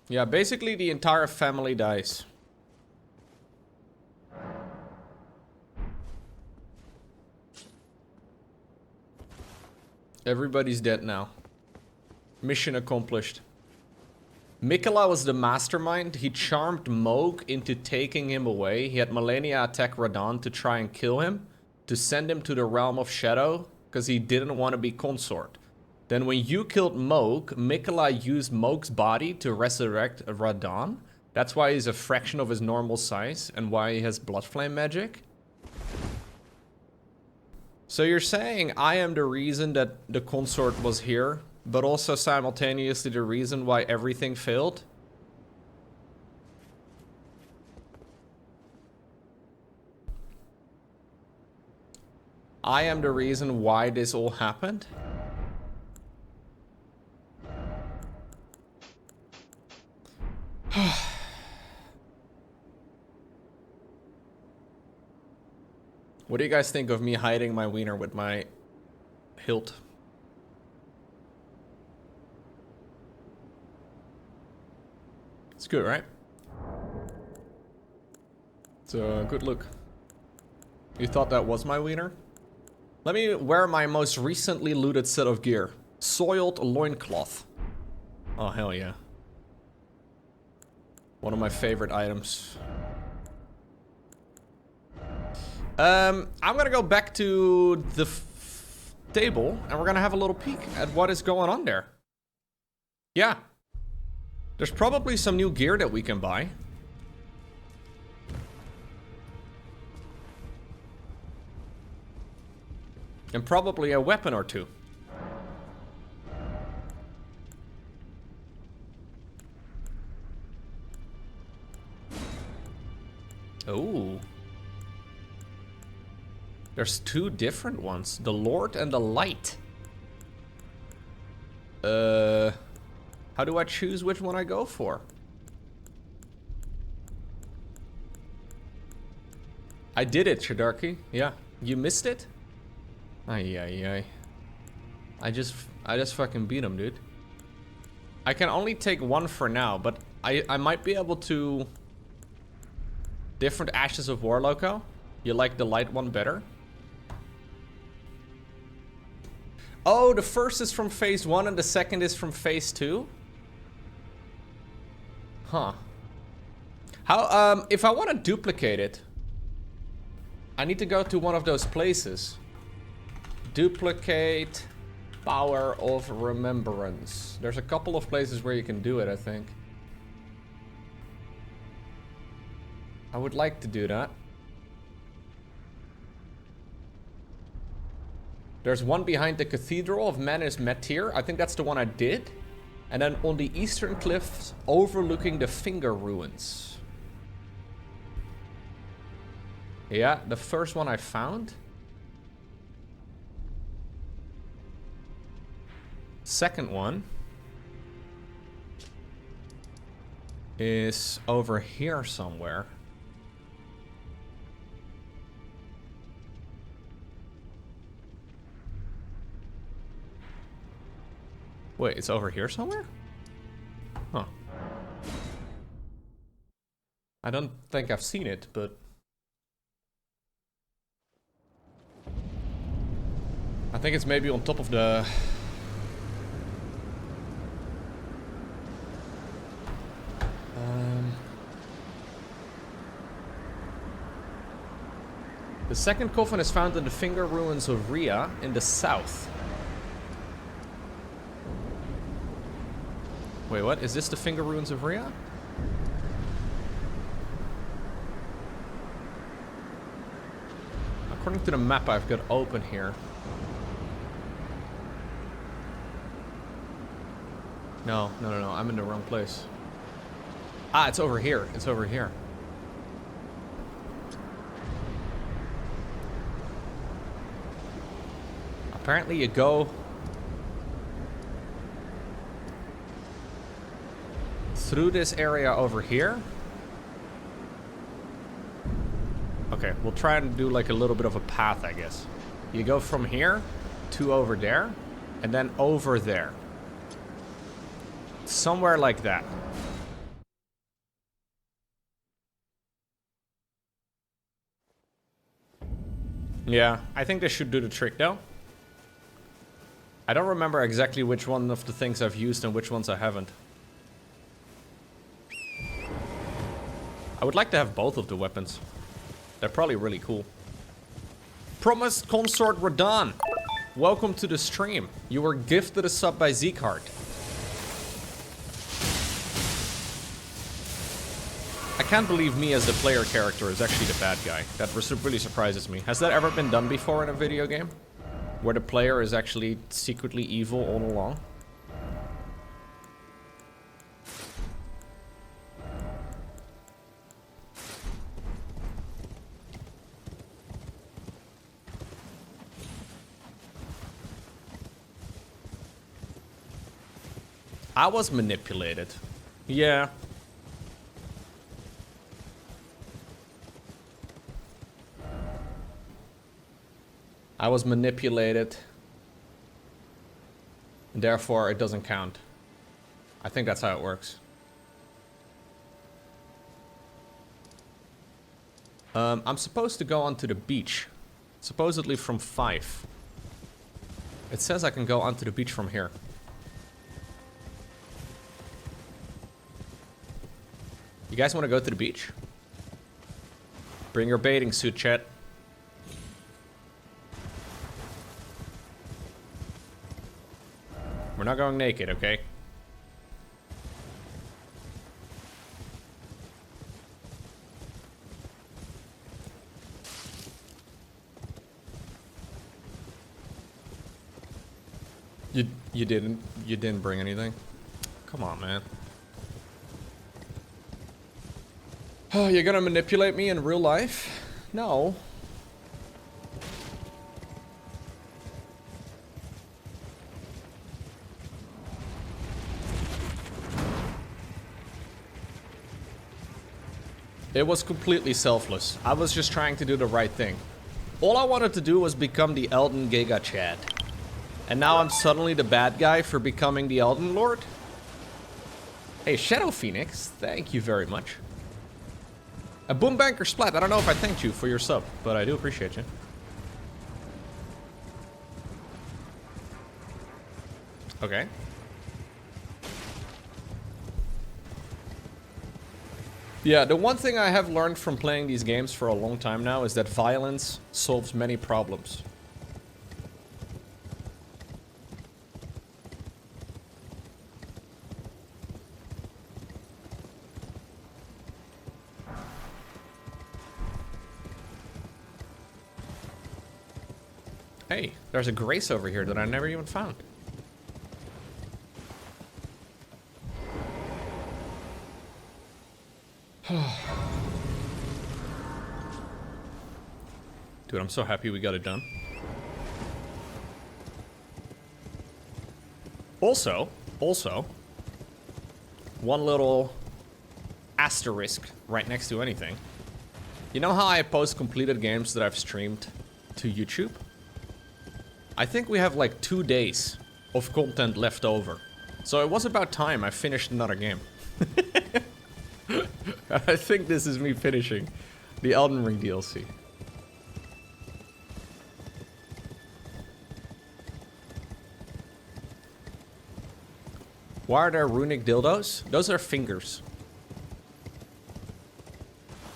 Yeah, basically the entire family dies. Everybody's dead now. Mission accomplished. Miquella was the mastermind. He charmed Moog into taking him away. He had Malenia attack Radahn to try and kill him, to send him to the realm of Shadow, because he didn't want to be consort. Then when you killed Moog, Miquella used Moog's body to resurrect Radahn. That's why he's a fraction of his normal size, and why he has blood flame magic. So you're saying I am the reason that the consort was here, but also simultaneously the reason why everything failed? I am the reason why this all happened? What do you guys think of me hiding my wiener with my hilt? It's good, right? It's a good look. You thought that was my wiener? Let me wear my most recently looted set of gear. Soiled loincloth. Oh, hell yeah. One of my favorite items. I'm gonna go back to the table, and we're gonna have a little peek at what is going on there. Yeah. There's probably some new gear that we can buy. And probably a weapon or two. Oh. There's two different ones. The Lord and the Light. How do I choose which one I go for? I did it, Shadarki. Yeah. You missed it? Ay, ay, ay. I just fucking beat him, dude. I can only take one for now, but I might be able to... Different Ashes of War, Lowko? You like the light one better? Oh, the first is from phase 1 and the second is from phase 2? Huh. How, if I want to duplicate it, I need to go to one of those places. Duplicate Power of Remembrance. There's a couple of places where you can do it, I think. I would like to do that. There's one behind the Cathedral of Manus Metir. I think that's the one I did. And then on the eastern cliffs overlooking the Finger Ruins. Yeah, the first one I found. Second one is over here somewhere. Wait, it's over here somewhere? Huh. I don't think I've seen it, but... I think it's maybe on top of the... The second coffin is found in the Finger Ruins of Rhea in the south. Wait, what? Is this the Finger Ruins of Rhea? According to the map I've got open here. No, I'm in the wrong place. Ah, it's over here. It's over here. Apparently you go through this area over here. Okay, we'll try and do like a little bit of a path, I guess. You go from here to over there, and then over there. Somewhere like that. Yeah, I think this should do the trick though. I don't remember exactly which one of the things I've used and which ones I haven't. I would like to have both of the weapons. They're probably really cool. Promised Consort Radon. Welcome to the stream. You were gifted a sub by Zekart. I can't believe me as the player character is actually the bad guy. That really surprises me. Has that ever been done before in a video game? Where the player is actually secretly evil all along? I was manipulated. Yeah. I was manipulated. And therefore, it doesn't count. I think that's how it works. I'm supposed to go onto the beach. Supposedly from 5. It says I can go onto the beach from here. You guys want to go to the beach? Bring your bathing suit, chat. We're not going naked, okay? You didn't bring anything? Come on, man. Oh, you're gonna manipulate me in real life? No. It was completely selfless. I was just trying to do the right thing. All I wanted to do was become the Elden Giga Chad. And now I'm suddenly the bad guy for becoming the Elden Lord? Hey, Shadow Phoenix, thank you very much. A Boombanker Splat, I don't know if I thanked you for your sub, but I do appreciate you. Okay. Yeah, the one thing I have learned from playing these games for a long time now is that violence solves many problems. Hey, there's a Grace over here that I never even found. Dude, I'm so happy we got it done. Also, one little asterisk right next to anything. You know how I post completed games that I've streamed to YouTube? I think we have like 2 days of content left over. So it was about time I finished another game. I think this is me finishing the Elden Ring DLC. Why are there runic dildos? Those are fingers.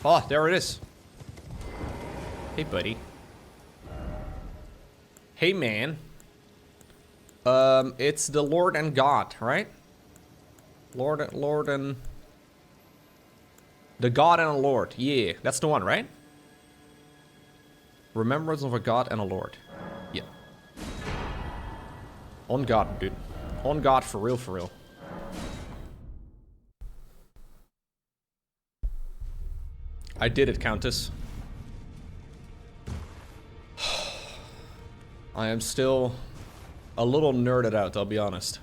Oh, there it is. Hey, buddy. Hey, man. It's the Lord and God, right? Lord and... The God and a Lord. Yeah, that's the one, right? Remembrance of a God and a Lord. Yeah. On God, dude. On God, for real, for real. I did it, Countess. I am still a little nerded out, I'll be honest.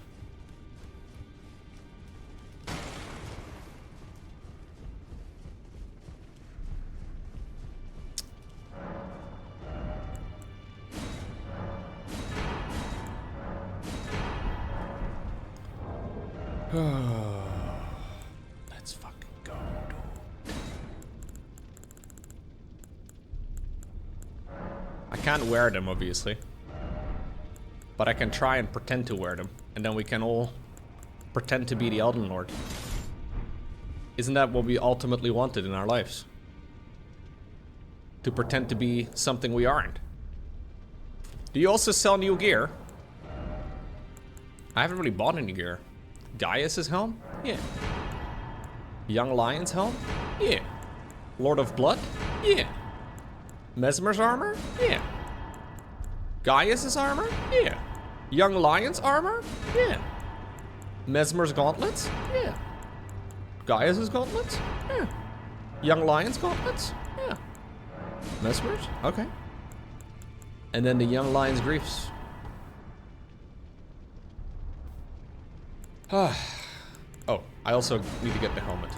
Let's fucking go, dude. I can't wear them, obviously. But I can try and pretend to wear them. And then we can all pretend to be the Elden Lord. Isn't that what we ultimately wanted in our lives? To pretend to be something we aren't. Do you also sell new gear? I haven't really bought any gear. Gaius's helm? Yeah. Young Lion's helm? Yeah. Lord of Blood? Yeah. Mesmer's armor? Yeah. Gaius's armor? Yeah. Young Lion's armor? Yeah. Mesmer's gauntlets? Yeah. Gaius's gauntlets? Yeah. Young Lion's gauntlets? Yeah. Mesmer's? Okay. And then the Young Lion's griefs. Oh, I also need to get the helmet.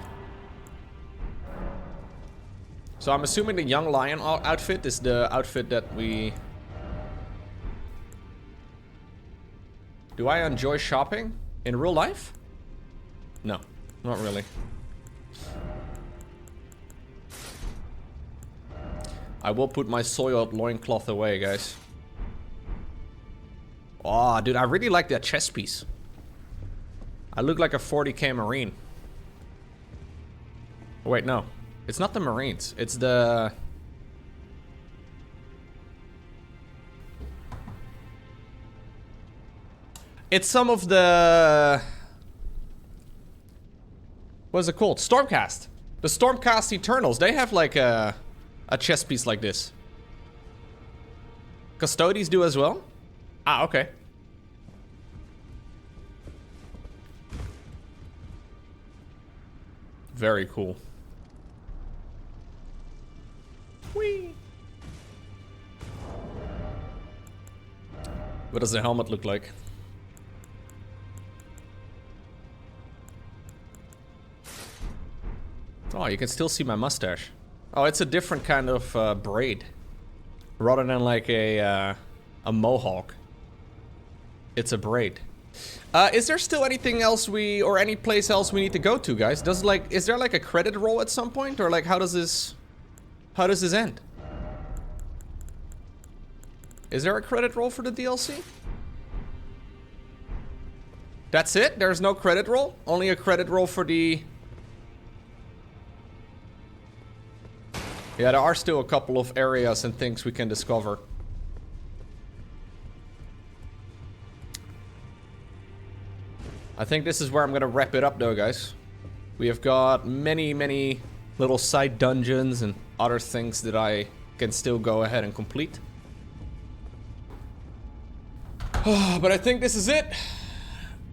So I'm assuming the Young Lion outfit is the outfit that we... Do I enjoy shopping in real life? No, not really. I will put my soiled loincloth away, guys. Oh, dude, I really like that chest piece. I look like a 40k Marine. Oh, wait, no. It's not the Marines. It's the... It's some of the... What is it called? Stormcast. The Stormcast Eternals. They have like a chest piece like this. Custodies do as well? Ah, okay. Very cool. Whee! What does the helmet look like? Oh, you can still see my mustache. Oh, it's a different kind of braid. Rather than like a mohawk. It's a braid. Is there still anything else or any place else we need to go to, guys? Is there like a credit roll at some point? Or like, how does this end? Is there a credit roll for the DLC? That's it? There's no credit roll? Only a credit roll for the... Yeah, there are still a couple of areas and things we can discover. I think this is where I'm gonna wrap it up though, guys. We have got many, many little side dungeons and other things that I can still go ahead and complete. But I think this is it.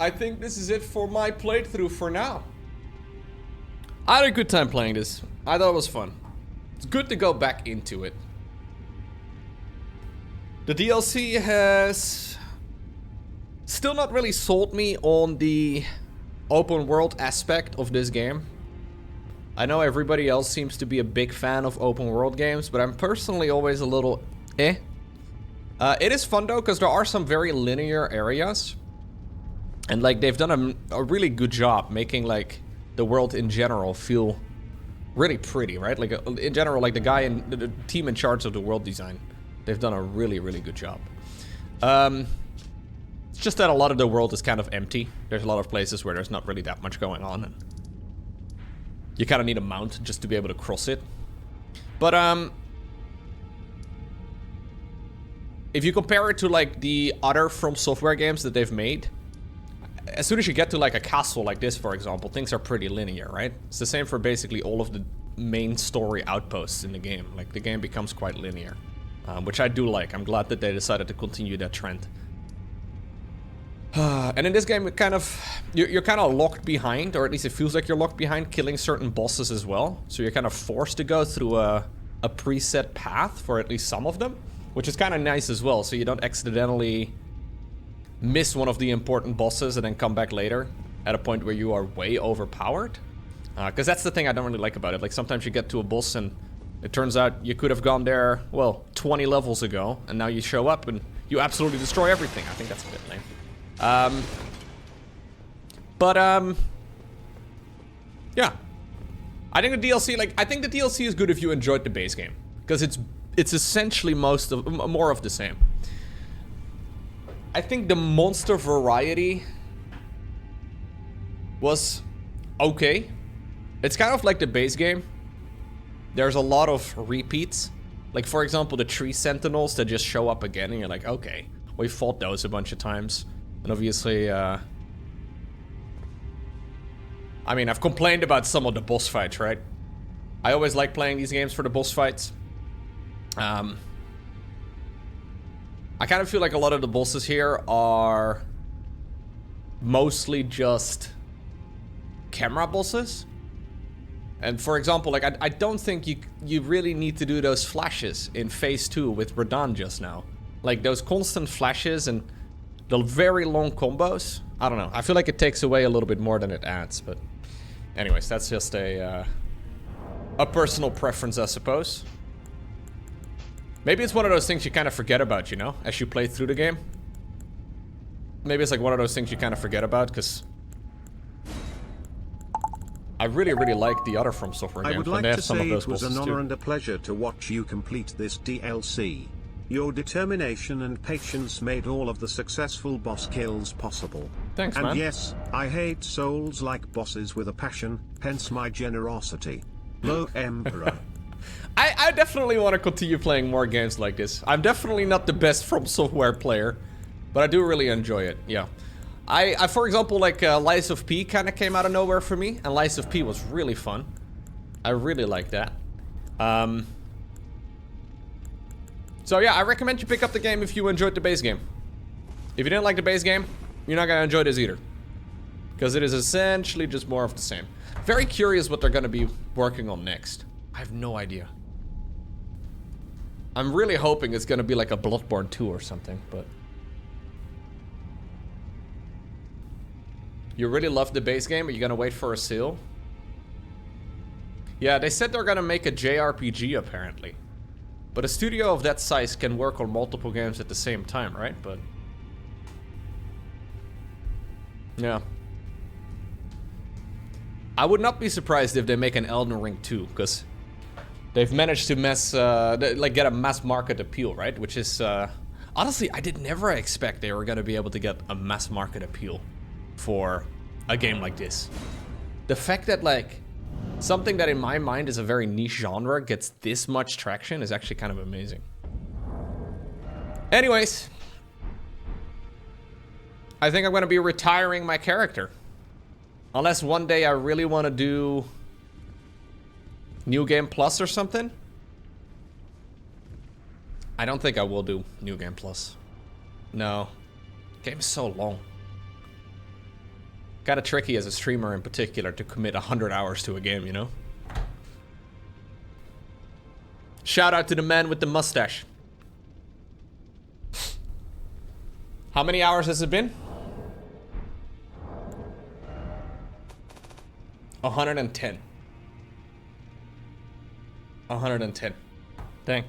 I think this is it for my playthrough for now. I had a good time playing this. I thought it was fun. It's good to go back into it. The DLC has still not really sold me on the open world aspect of this game. I know everybody else seems to be a big fan of open world games, but I'm personally always a little eh. It is fun though, because there are some very linear areas. And like they've done a really good job making like the world in general feel really pretty, right? Like in general, like the guy in the team in charge of the world design, they've done a really, really good job. It's just that a lot of the world is kind of empty. There's a lot of places where there's not really that much going on. And you kind of need a mount just to be able to cross it. But if you compare it to like the other From Software games that they've made, as soon as you get to like a castle like this, for example, things are pretty linear, right? It's the same for basically all of the main story outposts in the game. Like the game becomes quite linear, which I do like. I'm glad that they decided to continue that trend. And in this game, it kind of you're kind of locked behind, or at least it feels like you're locked behind killing certain bosses as well. So you're kind of forced to go through a preset path for at least some of them, which is kind of nice as well. So you don't accidentally miss one of the important bosses and then come back later at a point where you are way overpowered. Because that's the thing I don't really like about it. Like sometimes you get to a boss and it turns out you could have gone there, well, 20 levels ago, and now you show up and you absolutely destroy everything. I think that's a bit lame. Yeah. I think the DLC, I think the DLC is good if you enjoyed the base game. Because it's it's essentially more of the same. I think the monster variety was okay. It's kind of like the base game. There's a lot of repeats. Like, for example, the tree sentinels that just show up again, and you're like, okay, we fought those a bunch of times. And obviously, I mean, I've complained about some of the boss fights, right? I always like playing these games for the boss fights. I kind of feel like a lot of the bosses here are mostly just camera bosses. And for example, like, I don't think you really need to do those flashes in phase 2 with Radahn just now. Like, those constant flashes and the very long combos. I don't know. I feel like it takes away a little bit more than it adds, but anyways, that's just a personal preference, I suppose. Maybe it's one of those things you kind of forget about, you know, as you play through the game. Maybe it's like one of those things you kind of forget about, because I really, really like the other From Software games. I would like to say it was an honor and a pleasure to watch you complete this DLC. Your determination and patience made all of the successful boss kills possible. Thanks, man. And yes, I hate Souls-like bosses with a passion, hence my generosity. Low Emperor. I definitely want to continue playing more games like this. I'm definitely not the best From Software player, but I do really enjoy it, yeah. I for example, like, Lies of P kind of came out of nowhere for me, and Lies of P was really fun. I really like that. So yeah, I recommend you pick up the game if you enjoyed the base game. If you didn't like the base game, you're not gonna enjoy this either. Because it is essentially just more of the same. Very curious what they're gonna be working on next. I have no idea. I'm really hoping it's gonna be like a Bloodborne 2 or something, but... You really love the base game? Are you gonna wait for a sale? Yeah, they said they're gonna make a JRPG apparently. But a studio of that size can work on multiple games at the same time, right? But... yeah. I would not be surprised if they make an Elden Ring 2, because they've managed to get a mass market appeal, right? Which is, honestly, I did never expect they were gonna be able to get a mass market appeal for a game like this. The fact that, like, something that in my mind is a very niche genre gets this much traction is actually kind of amazing. Anyways, I think I'm gonna be retiring my character. Unless one day I really want to do New Game Plus or something. I don't think I will do New Game Plus. No. Game is so long. Kinda tricky as a streamer in particular to commit 100 hours to a game, you know? Shout out to the man with the mustache. How many hours has it been? 110. 110. Dang.